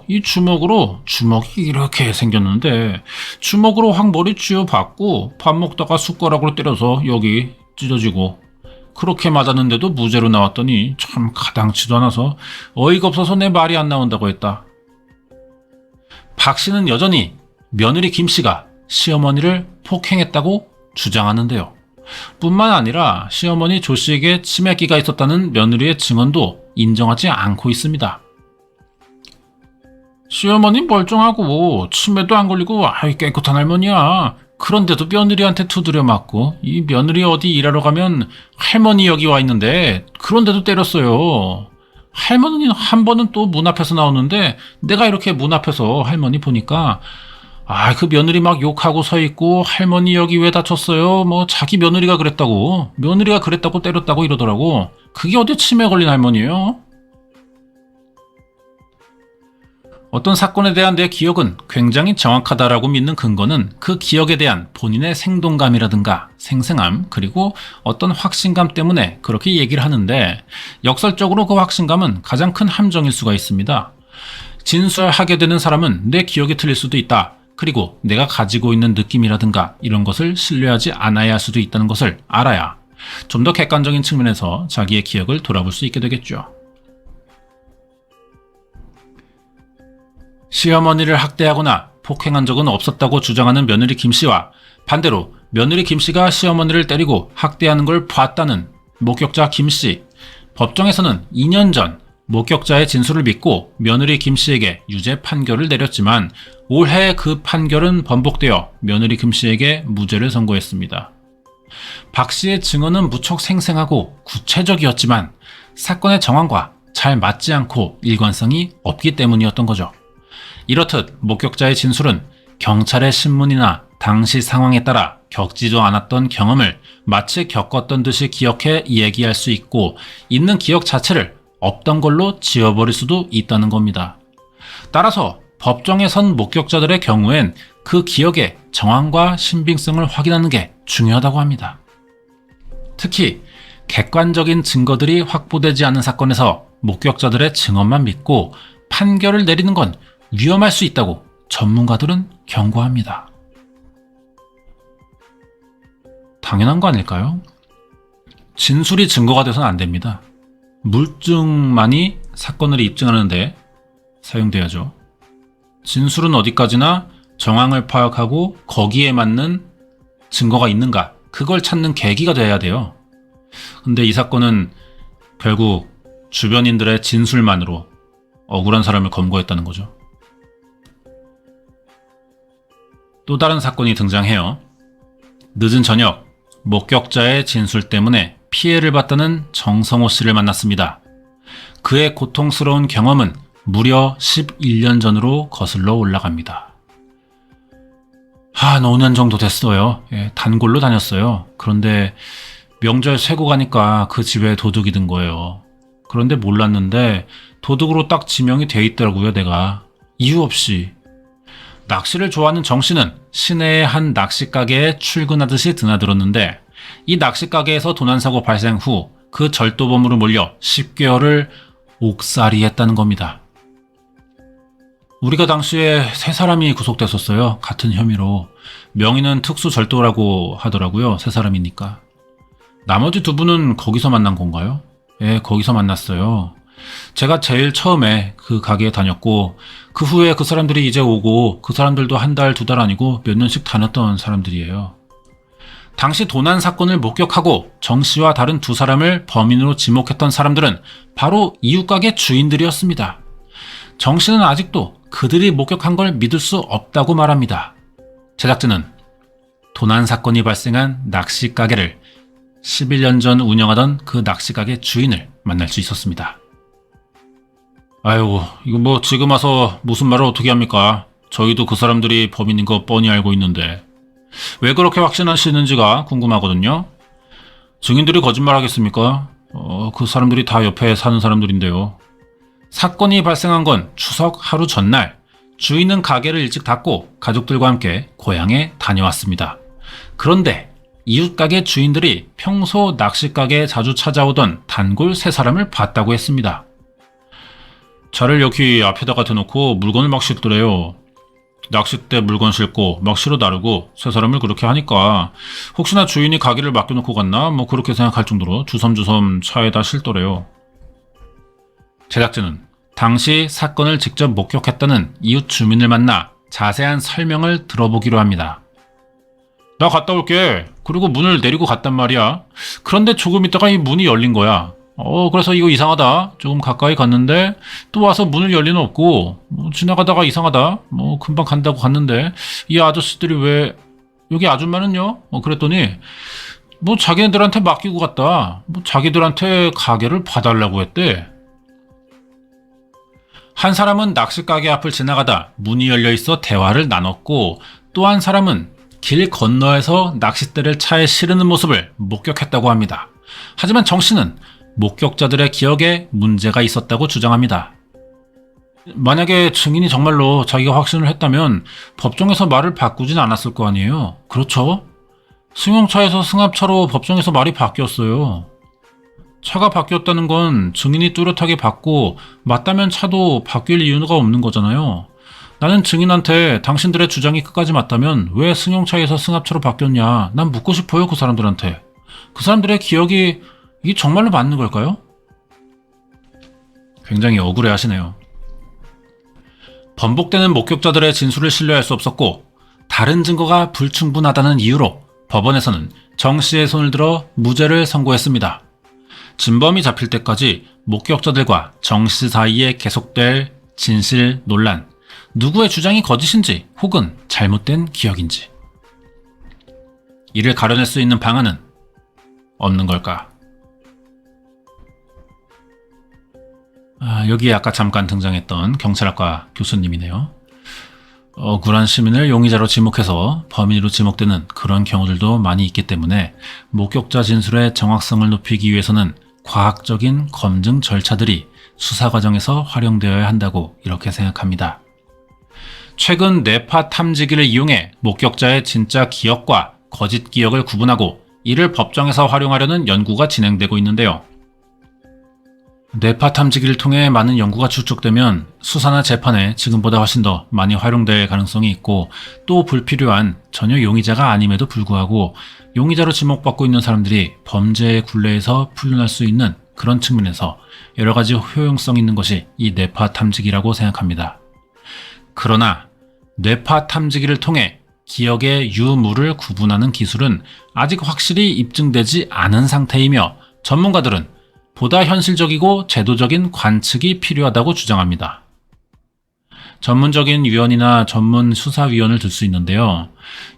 이 주먹으로, 주먹이 이렇게 생겼는데 주먹으로 확 머리 쥐어박고 밥 먹다가 숟가락으로 때려서 여기 찢어지고, 그렇게 맞았는데도 무죄로 나왔더니 참 가당치도 않아서 어이가 없어서 내 말이 안 나온다고 했다. 박 씨는 여전히 며느리 김 씨가 시어머니를 폭행했다고 주장하는데요. 뿐만 아니라 시어머니 조 씨에게 치매기가 있었다는 며느리의 증언도 인정하지 않고 있습니다. 시어머니 멀쩡하고 치매도 안 걸리고 깨끗한 할머니야. 그런데도 며느리한테 두드려 맞고, 이 며느리 어디 일하러 가면 할머니 여기 와 있는데 그런데도 때렸어요. 할머니는 한 번은 또 문 앞에서 나오는데 내가 이렇게 문 앞에서 할머니 보니까 그 며느리 막 욕하고 서 있고, 할머니 여기 왜 다쳤어요? 뭐 자기 며느리가 그랬다고 때렸다고 이러더라고. 그게 어디 치매 걸린 할머니예요? 어떤 사건에 대한 내 기억은 굉장히 정확하다라고 믿는 근거는 그 기억에 대한 본인의 생동감이라든가 생생함, 그리고 어떤 확신감 때문에 그렇게 얘기를 하는데, 역설적으로 그 확신감은 가장 큰 함정일 수가 있습니다. 진술하게 되는 사람은 내 기억이 틀릴 수도 있다. 그리고 내가 가지고 있는 느낌이라든가 이런 것을 신뢰하지 않아야 할 수도 있다는 것을 알아야 좀 더 객관적인 측면에서 자기의 기억을 돌아볼 수 있게 되겠죠. 시어머니를 학대하거나 폭행한 적은 없었다고 주장하는 며느리 김 씨와 반대로 며느리 김씨가 시어머니를 때리고 학대하는 걸 봤다는 목격자 김씨. 법정에서는 2년 전 목격자의 진술을 믿고 며느리 김씨에게 유죄 판결을 내렸지만 올해 그 판결은 번복되어 며느리 김씨에게 무죄를 선고했습니다. 박 씨의 증언은 무척 생생하고 구체적이었지만 사건의 정황과 잘 맞지 않고 일관성이 없기 때문이었던 거죠. 이렇듯 목격자의 진술은 경찰의 신문이나 당시 상황에 따라 겪지도 않았던 경험을 마치 겪었던 듯이 기억해 얘기할 수 있고 있는 기억 자체를 없던 걸로 지워버릴 수도 있다는 겁니다. 따라서 법정에 선 목격자들의 경우엔 그 기억의 정황과 신빙성을 확인하는 게 중요하다고 합니다. 특히 객관적인 증거들이 확보되지 않은 사건에서 목격자들의 증언만 믿고 판결을 내리는 건 위험할 수 있다고 전문가들은 경고합니다. 당연한 거 아닐까요? 진술이 증거가 돼서는 안 됩니다. 물증만이 사건을 입증하는데 사용돼야죠. 진술은 어디까지나 정황을 파악하고 거기에 맞는 증거가 있는가, 그걸 찾는 계기가 돼야 돼요. 근데 이 사건은 결국 주변인들의 진술만으로 억울한 사람을 검거했다는 거죠. 또 다른 사건이 등장해요. 늦은 저녁, 목격자의 진술 때문에 피해를 봤다는 정성호 씨를 만났습니다. 그의 고통스러운 경험은 무려 11년 전으로 거슬러 올라갑니다. 한 5년 정도 됐어요. 단골로 다녔어요. 그런데 명절 쇠고 가니까 그 집에 도둑이 든 거예요. 그런데 몰랐는데 도둑으로 딱 지명이 돼 있더라고요, 내가. 이유 없이. 낚시를 좋아하는 정 씨는 시내의 한 낚시 가게에 출근하듯이 드나들었는데 이 낚시 가게에서 도난사고 발생 후 그 절도범으로 몰려 10개월을 옥살이했다는 겁니다. 우리가 당시에 3사람이 구속됐었어요. 같은 혐의로. 명의는 특수절도라고 하더라고요. 3사람이니까. 나머지 2분은 거기서 만난 건가요? 예, 거기서 만났어요. 제가 제일 처음에 그 가게에 다녔고 그 후에 그 사람들이 이제 오고 그 사람들도 1달, 2달 아니고 몇 년씩 다녔던 사람들이에요. 당시 도난 사건을 목격하고 정 씨와 다른 2사람을 범인으로 지목했던 사람들은 바로 이웃가게 주인들이었습니다. 정 씨는 아직도 그들이 목격한 걸 믿을 수 없다고 말합니다. 제작진은 도난 사건이 발생한 낚시 가게를 11년 전 운영하던 그 낚시 가게 주인을 만날 수 있었습니다. 아이고, 이거 뭐 지금 와서 무슨 말을 어떻게 합니까? 저희도 그 사람들이 범인인 거 뻔히 알고 있는데 왜 그렇게 확신하시는지가 궁금하거든요. 증인들이 거짓말하겠습니까? 그 사람들이 다 옆에 사는 사람들인데요. 사건이 발생한 건 추석 하루 전날, 주인은 가게를 일찍 닫고 가족들과 함께 고향에 다녀왔습니다. 그런데 이웃 가게 주인들이 평소 낚시 가게에 자주 찾아오던 단골 3사람을 봤다고 했습니다. 차를 여기 앞에다가 대놓고 물건을 막 싣더래요. 낚싯대 물건 싣고 막 실어 나르고 3사람을 그렇게 하니까 혹시나 주인이 가게를 맡겨놓고 갔나 뭐 그렇게 생각할 정도로 주섬주섬 차에다 싣더래요. 제작진은 당시 사건을 직접 목격했다는 이웃 주민을 만나 자세한 설명을 들어보기로 합니다. 나 갔다 올게. 그리고 문을 내리고 갔단 말이야. 그런데 조금 있다가 이 문이 열린 거야. 그래서 이거 이상하다. 조금 가까이 갔는데 또 와서 문을 열 리는 없고 지나가다가 이상하다. 금방 간다고 갔는데 이 아저씨들이 왜 여기 아줌마는요? 그랬더니 자기네들한테 맡기고 갔다. 자기들한테 가게를 봐달라고 했대. 한 사람은 낚시 가게 앞을 지나가다 문이 열려 있어 대화를 나눴고 또 한 사람은 길 건너에서 낚싯대를 차에 실으는 모습을 목격했다고 합니다. 하지만 정 씨는 목격자들의 기억에 문제가 있었다고 주장합니다. 만약에 증인이 정말로 자기가 확신을 했다면 법정에서 말을 바꾸진 않았을 거 아니에요. 그렇죠? 승용차에서 승합차로 법정에서 말이 바뀌었어요. 차가 바뀌었다는 건 증인이 뚜렷하게 봤고 맞다면 차도 바뀔 이유가 없는 거잖아요. 나는 증인한테 당신들의 주장이 끝까지 맞다면 왜 승용차에서 승합차로 바뀌었냐 난 묻고 싶어요. 그 사람들한테. 그 사람들의 기억이 이게 정말로 맞는 걸까요? 굉장히 억울해 하시네요. 번복되는 목격자들의 진술을 신뢰할 수 없었고 다른 증거가 불충분하다는 이유로 법원에서는 정 씨의 손을 들어 무죄를 선고했습니다. 진범이 잡힐 때까지 목격자들과 정 씨 사이에 계속될 진실 논란, 누구의 주장이 거짓인지 혹은 잘못된 기억인지. 이를 가려낼 수 있는 방안은 없는 걸까? 여기에 아까 잠깐 등장했던 경찰학과 교수님이네요. 억울한 시민을 용의자로 지목해서 범인으로 지목되는 그런 경우들도 많이 있기 때문에 목격자 진술의 정확성을 높이기 위해서는 과학적인 검증 절차들이 수사 과정에서 활용되어야 한다고 이렇게 생각합니다. 최근 뇌파 탐지기를 이용해 목격자의 진짜 기억과 거짓 기억을 구분하고 이를 법정에서 활용하려는 연구가 진행되고 있는데요. 뇌파 탐지기를 통해 많은 연구가 추측되면 수사나 재판에 지금보다 훨씬 더 많이 활용될 가능성이 있고, 또 불필요한 전혀 용의자가 아님에도 불구하고 용의자로 지목받고 있는 사람들이 범죄의 굴레에서 풀려날 수 있는 그런 측면에서 여러 가지 효용성 있는 것이 이 뇌파 탐지기라고 생각합니다. 그러나 뇌파 탐지기를 통해 기억의 유무를 구분하는 기술은 아직 확실히 입증되지 않은 상태이며, 전문가들은 보다 현실적이고 제도적인 관측이 필요하다고 주장합니다. 전문적인 위원이나 전문 수사위원을 들 수 있는데요.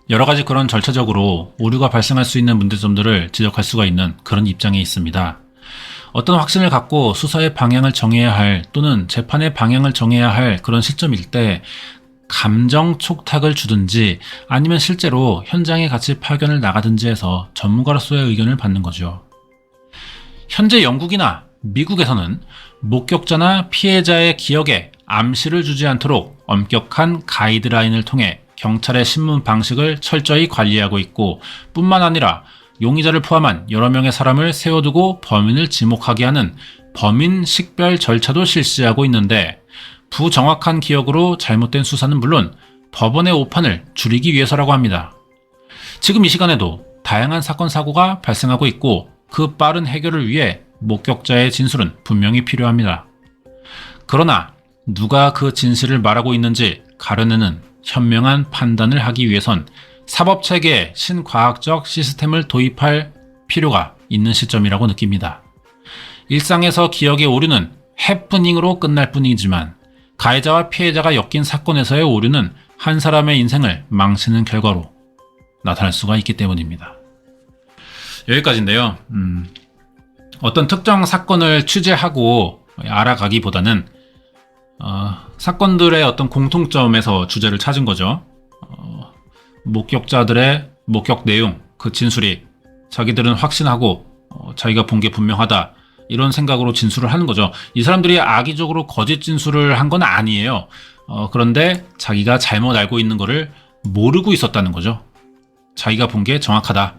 여러 가지 그런 절차적으로 오류가 발생할 수 있는 문제점들을 지적할 수가 있는 그런 입장에 있습니다. 어떤 확신을 갖고 수사의 방향을 정해야 할, 또는 재판의 방향을 정해야 할 그런 시점일 때 감정 촉탁을 주든지 아니면 실제로 현장에 같이 파견을 나가든지 해서 전문가로서의 의견을 받는 거죠. 현재 영국이나 미국에서는 목격자나 피해자의 기억에 암시를 주지 않도록 엄격한 가이드라인을 통해 경찰의 신문 방식을 철저히 관리하고 있고, 뿐만 아니라 용의자를 포함한 여러 명의 사람을 세워두고 범인을 지목하게 하는 범인 식별 절차도 실시하고 있는데, 부정확한 기억으로 잘못된 수사는 물론 법원의 오판을 줄이기 위해서라고 합니다. 지금 이 시간에도 다양한 사건 사고가 발생하고 있고, 그 빠른 해결을 위해 목격자의 진술은 분명히 필요합니다. 그러나 누가 그 진실을 말하고 있는지 가려내는 현명한 판단을 하기 위해선 사법체계에 신과학적 시스템을 도입할 필요가 있는 시점이라고 느낍니다. 일상에서 기억의 오류는 해프닝으로 끝날 뿐이지만, 가해자와 피해자가 엮인 사건에서의 오류는 한 사람의 인생을 망치는 결과로 나타날 수가 있기 때문입니다. 여기까지인데요. 어떤 특정 사건을 취재하고 알아가기보다는 사건들의 어떤 공통점에서 주제를 찾은 거죠. 목격자들의 목격 내용, 그 진술이 자기들은 확신하고 자기가 본 게 분명하다, 이런 생각으로 진술을 하는 거죠. 이 사람들이 악의적으로 거짓 진술을 한 건 아니에요. 그런데 자기가 잘못 알고 있는 거를 모르고 있었다는 거죠. 자기가 본 게 정확하다,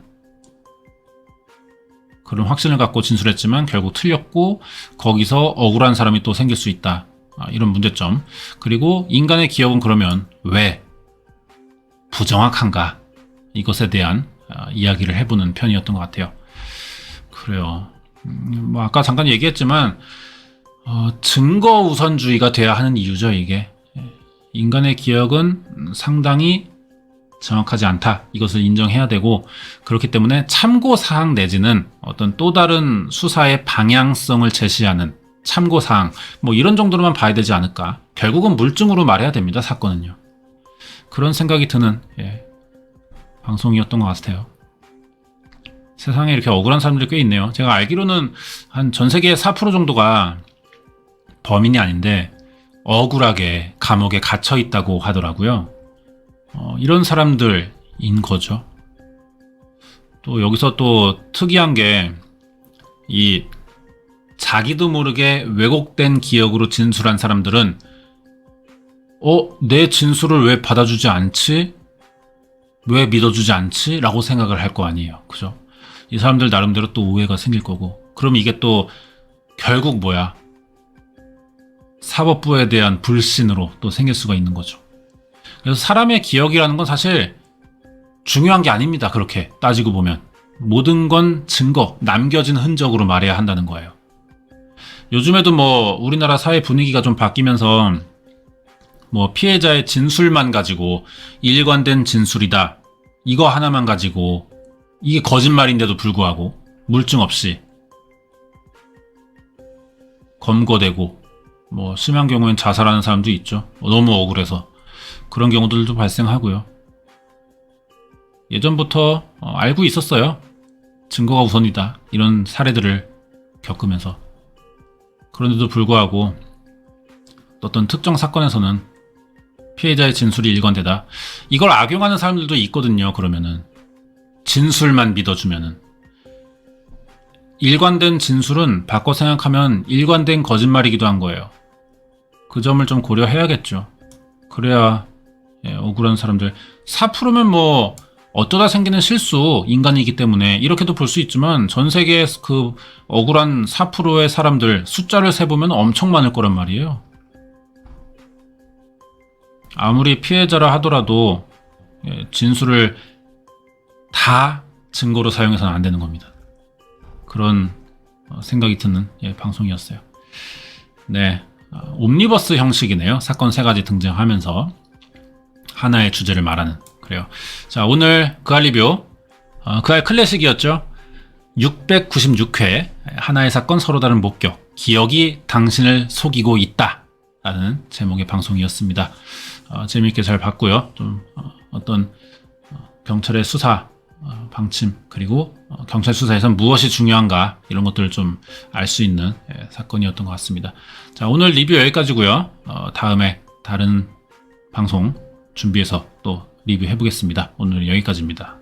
그런 확신을 갖고 진술했지만 결국 틀렸고, 거기서 억울한 사람이 또 생길 수 있다, 이런 문제점. 그리고 인간의 기억은 그러면 왜 부정확한가, 이것에 대한 이야기를 해보는 편이었던 것 같아요. 그래요. 뭐 아까 잠깐 얘기했지만 증거 우선주의가 돼야 하는 이유죠. 이게 인간의 기억은 상당히 정확하지 않다, 이것을 인정해야 되고, 그렇기 때문에 참고사항 내지는 어떤 또 다른 수사의 방향성을 제시하는 참고사항, 뭐 이런 정도로만 봐야 되지 않을까. 결국은 물증으로 말해야 됩니다, 사건은요. 그런 생각이 드는 방송이었던 것 같아요. 세상에 이렇게 억울한 사람들이 꽤 있네요. 제가 알기로는 한 전 세계의 4% 정도가 범인이 아닌데 억울하게 감옥에 갇혀 있다고 하더라고요. 이런 사람들인 거죠. 또 여기서 또 특이한 게, 이 자기도 모르게 왜곡된 기억으로 진술한 사람들은 내 진술을 왜 받아주지 않지? 왜 믿어주지 않지? 라고 생각을 할 거 아니에요. 그죠? 이 사람들 나름대로 또 오해가 생길 거고, 그럼 이게 또 결국 뭐야? 사법부에 대한 불신으로 또 생길 수가 있는 거죠. 그래서 사람의 기억이라는 건 사실 중요한 게 아닙니다. 그렇게 따지고 보면 모든 건 증거, 남겨진 흔적으로 말해야 한다는 거예요. 요즘에도 뭐 우리나라 사회 분위기가 좀 바뀌면서 뭐 피해자의 진술만 가지고 일관된 진술이다, 이거 하나만 가지고 이게 거짓말인데도 불구하고 물증 없이 검거되고 뭐 심한 경우엔 자살하는 사람도 있죠. 너무 억울해서 그런 경우들도 발생하고요. 예전부터 알고 있었어요. 증거가 우선이다. 이런 사례들을 겪으면서. 그런데도 불구하고 어떤 특정 사건에서는 피해자의 진술이 일관되다. 이걸 악용하는 사람들도 있거든요. 그러면은 진술만 믿어주면은. 일관된 진술은 바꿔 생각하면 일관된 거짓말이기도 한 거예요. 그 점을 좀 고려해야겠죠. 그래야 억울한 사람들 4%면 뭐 어쩌다 생기는 실수 인간이기 때문에 이렇게도 볼 수 있지만 전 세계의 그 억울한 4%의 사람들 숫자를 세보면 엄청 많을 거란 말이에요. 아무리 피해자라 하더라도 진술을 다 증거로 사용해서는 안 되는 겁니다. 그런 생각이 드는 방송이었어요. 네, 옴니버스 형식이네요. 사건 3가지 등장하면서 하나의 주제를 말하는. 그래요. 자, 오늘 그알 리뷰 그알 클래식이었죠. 696회 하나의 사건 서로 다른 목격 기억이 당신을 속이고 있다 라는 제목의 방송이었습니다. 재미있게 잘 봤고요. 좀 어떤 경찰의 수사 방침 그리고 경찰 수사에선 무엇이 중요한가 이런 것들을 좀 알 수 있는 사건이었던 것 같습니다. 자, 오늘 리뷰 여기까지고요. 다음에 다른 방송 준비해서 또 리뷰해 보겠습니다. 오늘 여기까지입니다.